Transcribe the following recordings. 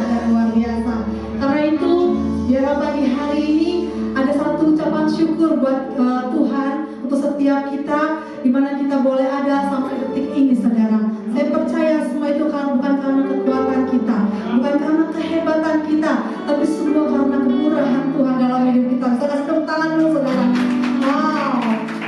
dan luar biasa. Karena itu, biar pagi hari ini ada satu ucapan syukur buat Tuhan untuk setiap kita, di mana kita boleh ada sampai detik ini, saudara. Saya percaya semua itu bukan karena kekuatan kita, bukan karena kehebatan kita, tapi semua karena kemurahan Tuhan dalam hidup kita. Saudara, tepuk tangan dulu, saudara. Wow.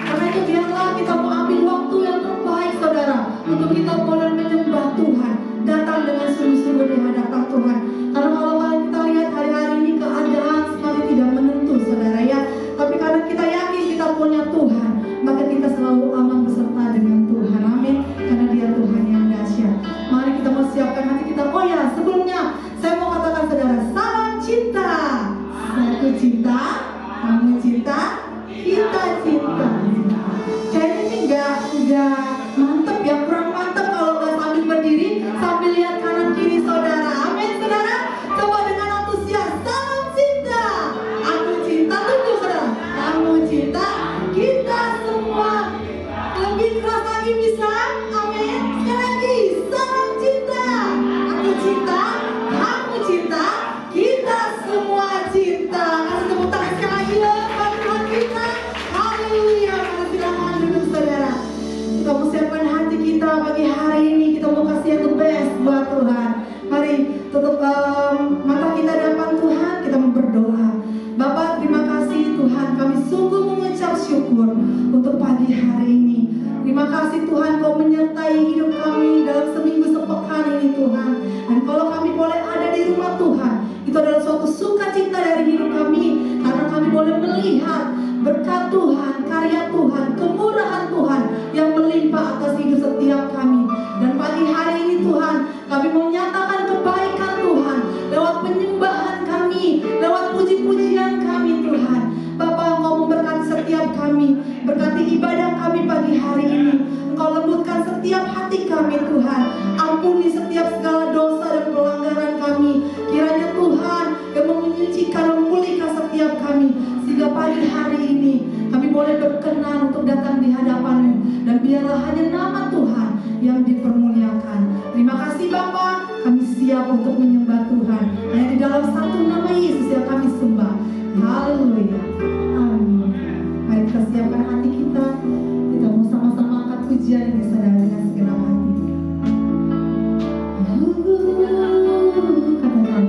Karena itu biarlah kita mau ambil waktu yang terbaik, saudara, untuk kita boleh menyembah Tuhan, datang dengan sungguh-sungguh di hadapan Tuhan. Karena kalau kita lihat hari-hari ini keadaan sekali tidak menentu, saudara ya. Tapi karena kita yakin kita punya Tuhan, maka kita selalu aman beserta dengan Tuhan. Amin. Karena Dia Tuhan yang dahsyat. Mari kita mau siapkan hati kita. Oh ya, sebelumnya saya mau katakan, saudara, salam cinta. Satu cinta, kamu cinta, kita cinta. Kayaknya ini enggak mantep ya, kurang mantep kalau nggak sambil berdiri, sambil lihat kanan kiri, saudara. Amin, saudara. Coba dengan antusias, salam cinta. Aku cinta, tunggu, saudara. Kamu cinta, kita semua. Lebih keras lagi bisa? Amin. Sekali lagi, salam cinta. Aku cinta, kamu cinta, kita semua cinta. Kasih tepuk tangan sekali lagi ya, bagi Tuhan kita. Haleluya. Silakan duduk, saudara. Kita mau siapkan hati kita pagi hari ini. Kita mau kasih yang the best buat Tuhan. Mari tutup mata kita di hadapan Tuhan. Kita mau berdoa. Bapak, terima kasih Tuhan. Kami sungguh mengucap syukur untuk pagi hari ini. Terima kasih Tuhan, Kau menyertai hidup kami dalam seminggu sepekan ini, Tuhan. Dan kalau kami boleh ada di rumah Tuhan, itu adalah suatu sukacita dari hidup kami, karena kami boleh melihat berkat Tuhan, karya Tuhan, kemurahan Tuhan yang melimpah atas hidup setiap kami. Dan pagi hari ini Tuhan, kami mau nyatakan kebaikan Tuhan lewat penyembahan kami, lewat puji-pujian kami, Tuhan. Bapa, Engkau memberkati setiap kami, berkati ibadah kami pagi hari ini. Engkau lembutkan setiap hati kami, Tuhan. Ampuni setiap segala dosa dan pelanggaran kami. Kiranya Tuhan yang menyucikan, memulihkan setiap kami, sehingga pagi hari ini kami boleh berkenan untuk datang di hadapan-Mu, dan biarlah hanya nama Tuhan yang dipermuliakan. Terima kasih Bapa, kami siap untuk menyembah Tuhan. Hanya di dalam satu nama Yesus yang kami sembah. Haleluya. Amin. Mari kita siapkan hati kita. Kita mau sama-sama angkat pujian ini, saudara, dengan segenap hati. Katakan. Kemurahan-Mu, amin.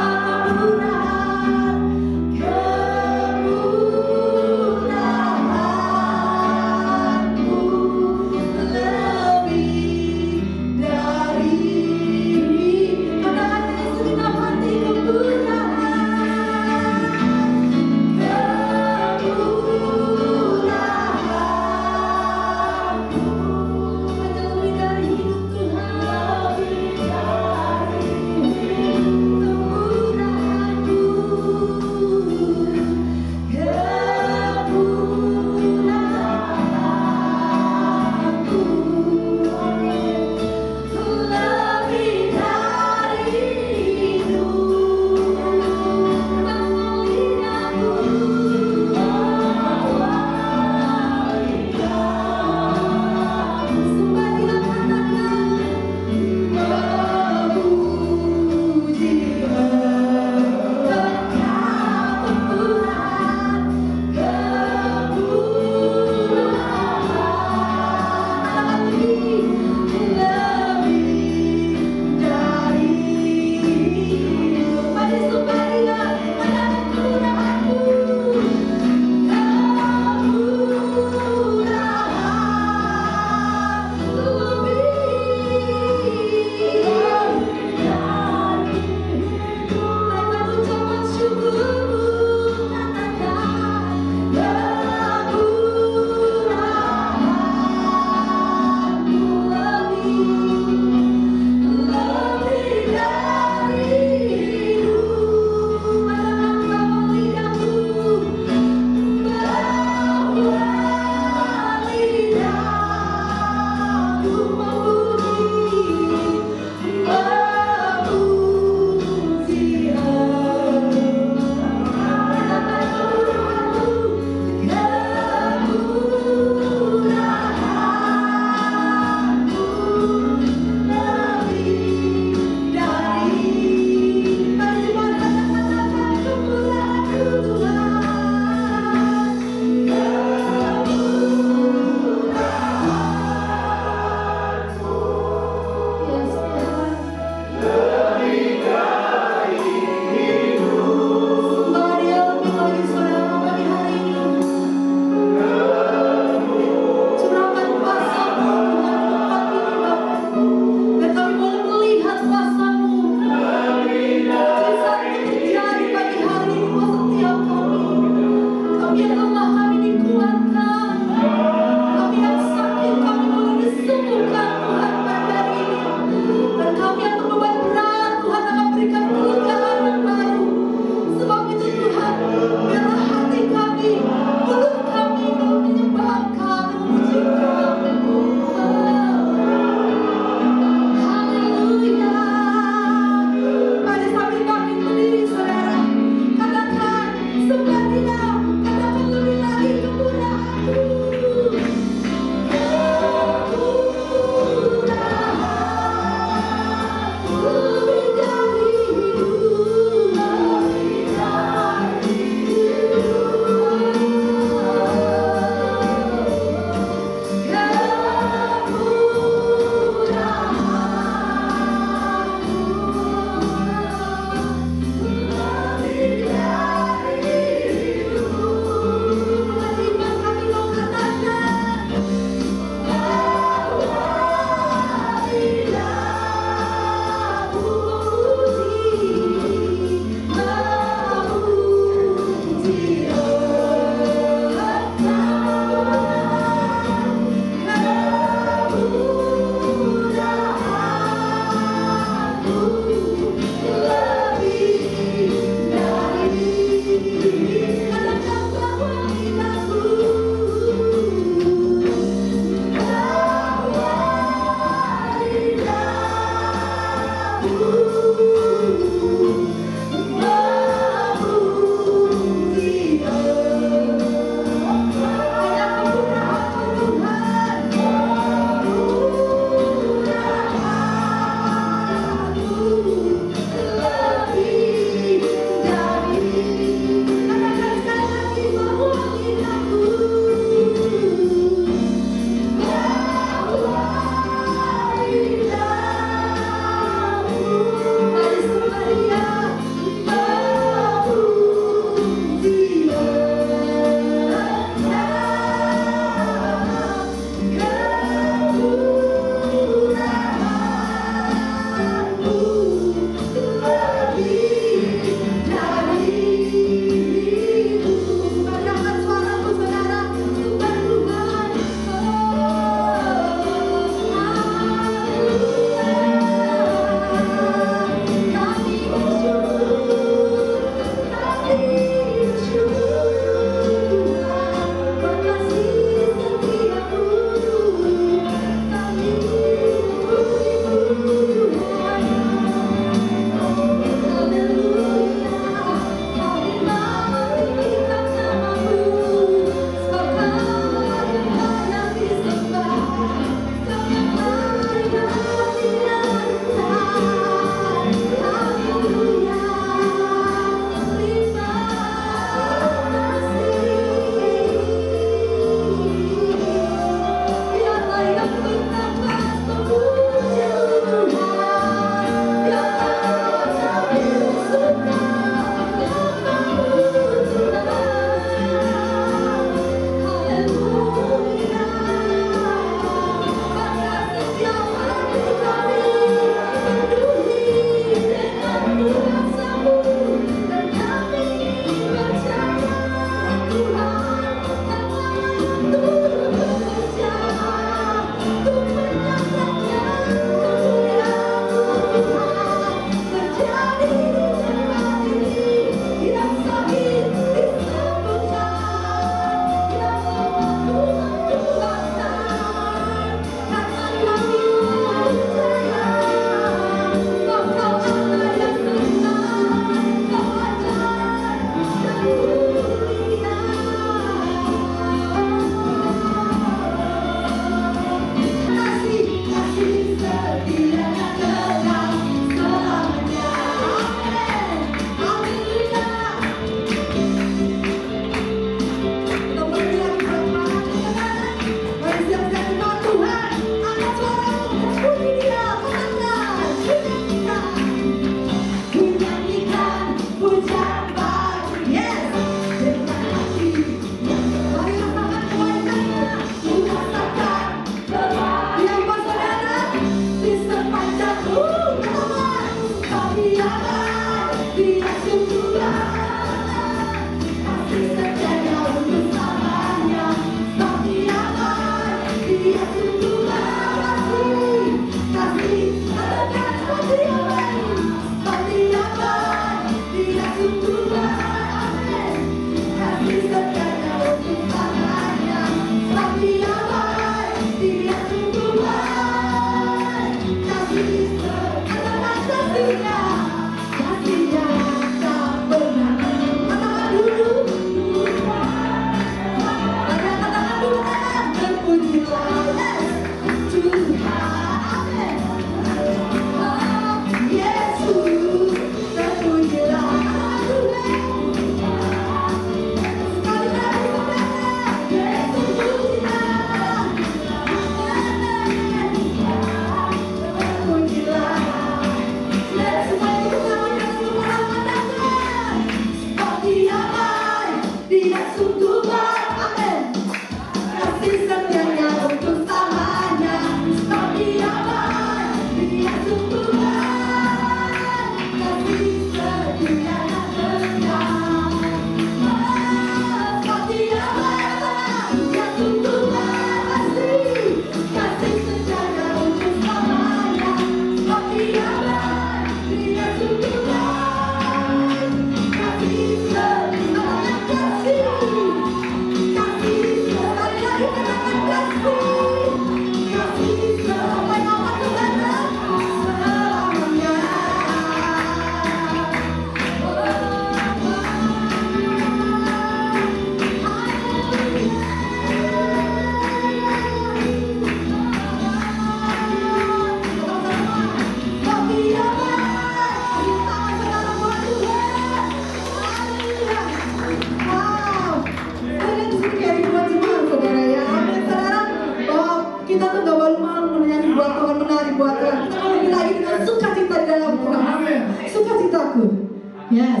Yes.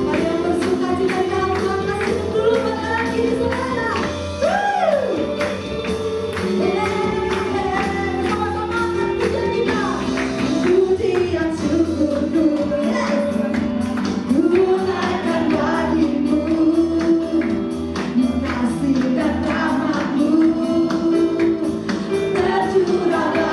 Mari yang bersuka cita di dalam Tuhan, kasih dulu pada kita saudara. Sama-sama akan puja kita. Pujian syukurku, gunakan bagimu, kasih dan rahmat-Mu tercurah.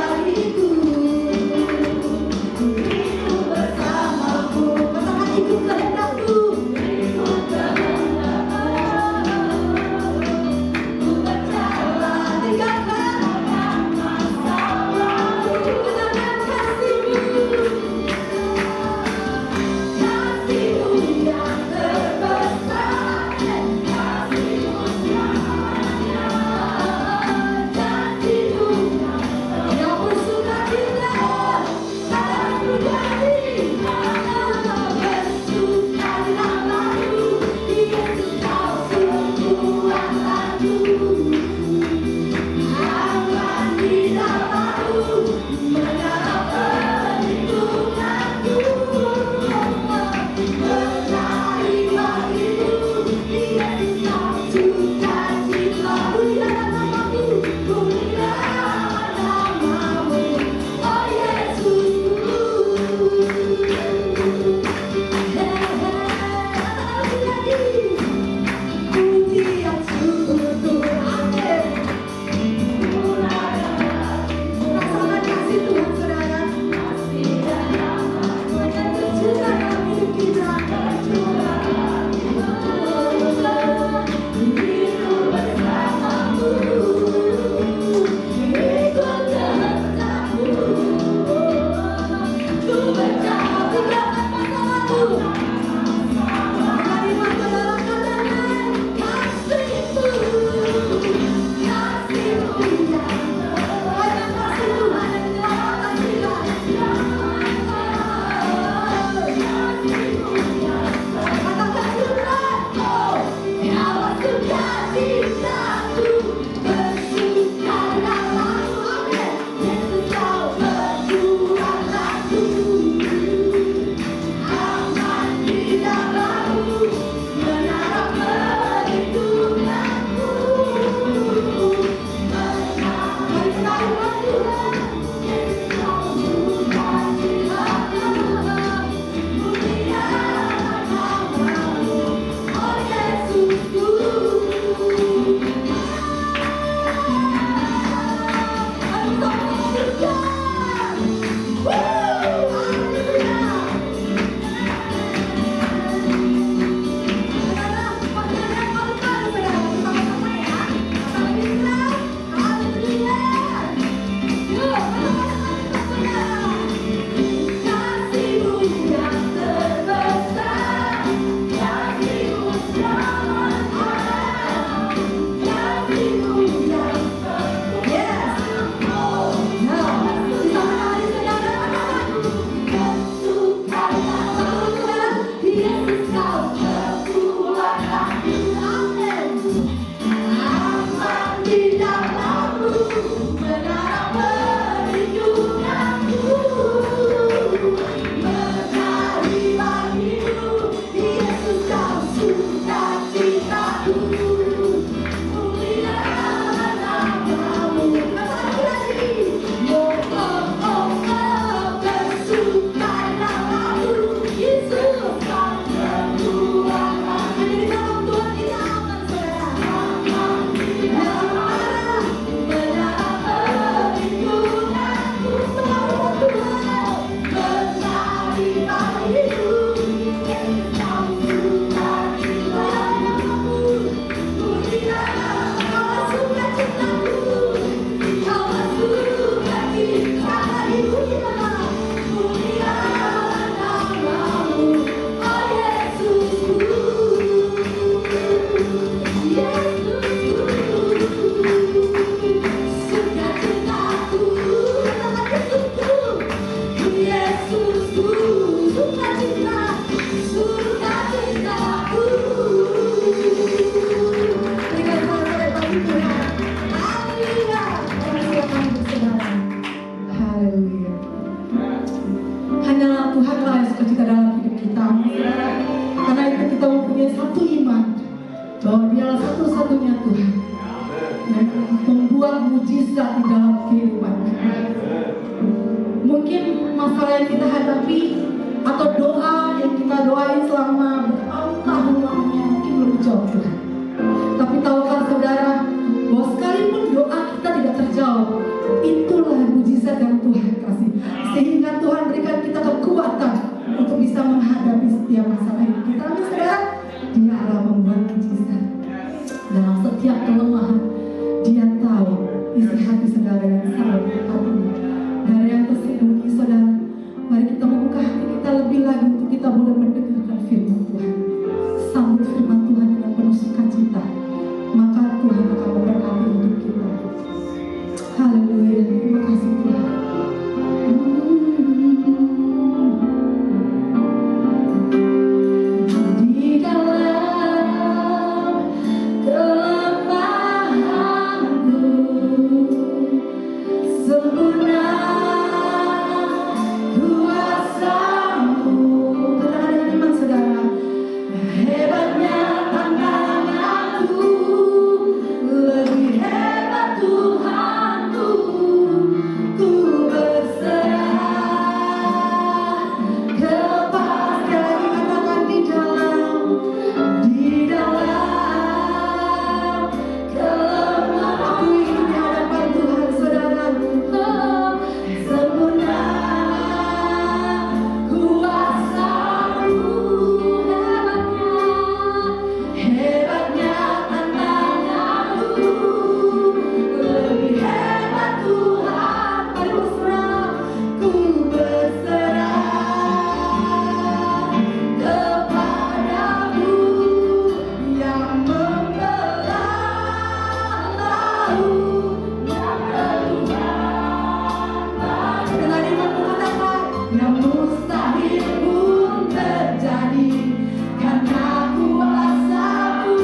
Karena kuasa-Mu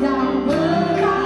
yang berani.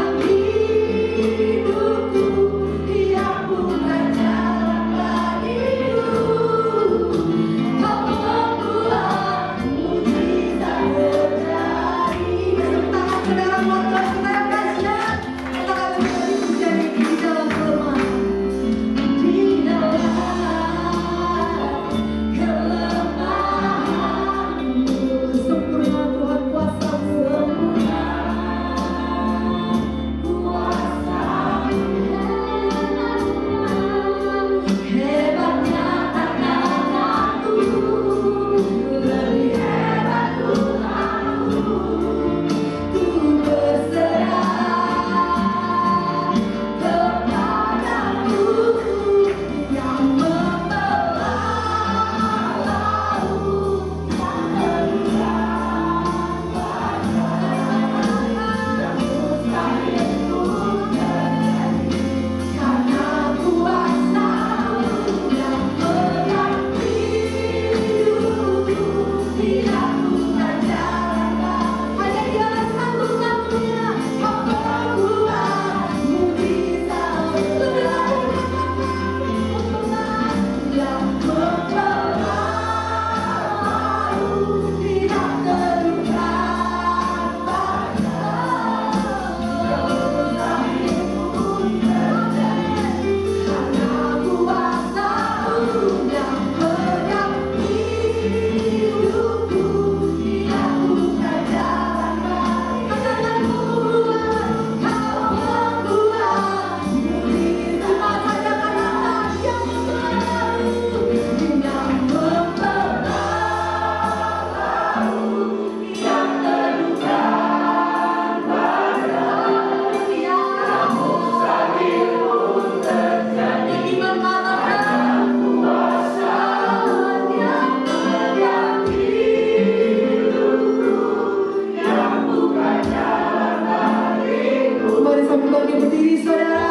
kembali berdiri saudara.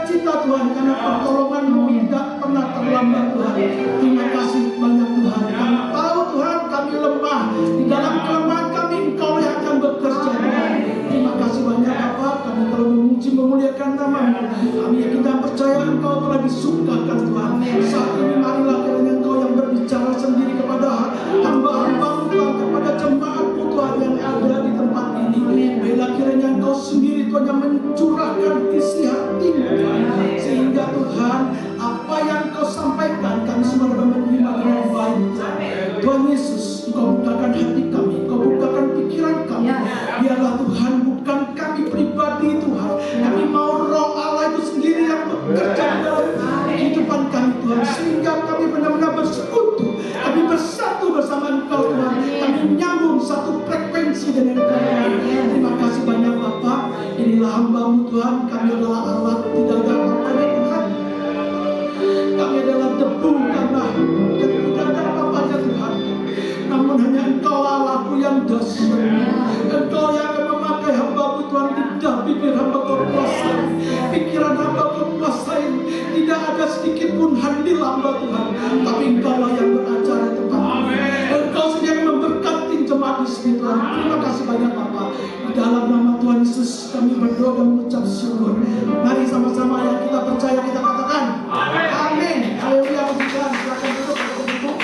Cita Tuhan, karena pertolongan-Mu tidak pernah terlambat Tuhan. Terima kasih banyak Tuhan. Kami tahu Tuhan kami lemah. Di dalam kelemahan kami Engkau yang akan bekerja Tuhan. Terima kasih banyak Bapa. Kami telah memuji memuliakan nama-Mu. Kami yakin dan percaya Engkau telah disukakan Tuhan. Saat ini marilah kiranya Engkau yang berbicara sendiri kepada hamba-hamba-Mu Tuhan, kepada jemaat-Mu Tuhan yang ada di tempat ini. Bila kiranya Engkau sendiri Tuhan yang mencurahkan isi hati-Mu Tuhan, sehingga Tuhan apa yang Kau sampaikan kami semua dapat menerima dengan baik. Tuhan Yesus, Engkau bukakan hati kami, Engkau bukakan pikiran kami. Biarlah Tuhan bukan kami pribadi Tuhan, kami mau Roh Allah itu sendiri yang bekerja dalam kehidupan kami Tuhan, sehingga kami benar-benar bersekutu, kami bersatu bersama Engkau Tuhan, kami menyambung satu frekuensi dengan Engkau. Terima kasih banyak Bapak. Inilah hamba-Mu Tuhan, kami adalah alat, tidak ada apa-apanya Tuhan. Kami adalah debu tanah yang tidak ada apa-apanya Tuhan. Namun hanya Engkau Allahku yang dahsyat. Engkau yang akan memakai hamba-Mu Tuhan. Tidak pikir hamba Kau kuasai, pikiran hamba Kau kuasai. Tidak ada sedikit pun handil hamba Tuhan, tapi Engkaulah yang beracara di tempat ini. Engkau saja yang memberkati jemaat di sini Tuhan. Terima kasih banyak Bapak. Di dalam nama Tuhan Yesus kami berdoa dan mengucap syukur. Mari sama-sama yang kita percaya kita katakan amin. Haleluya, puji Tuhan. Silakan duduk.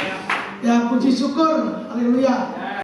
Ya, puji syukur. Haleluya.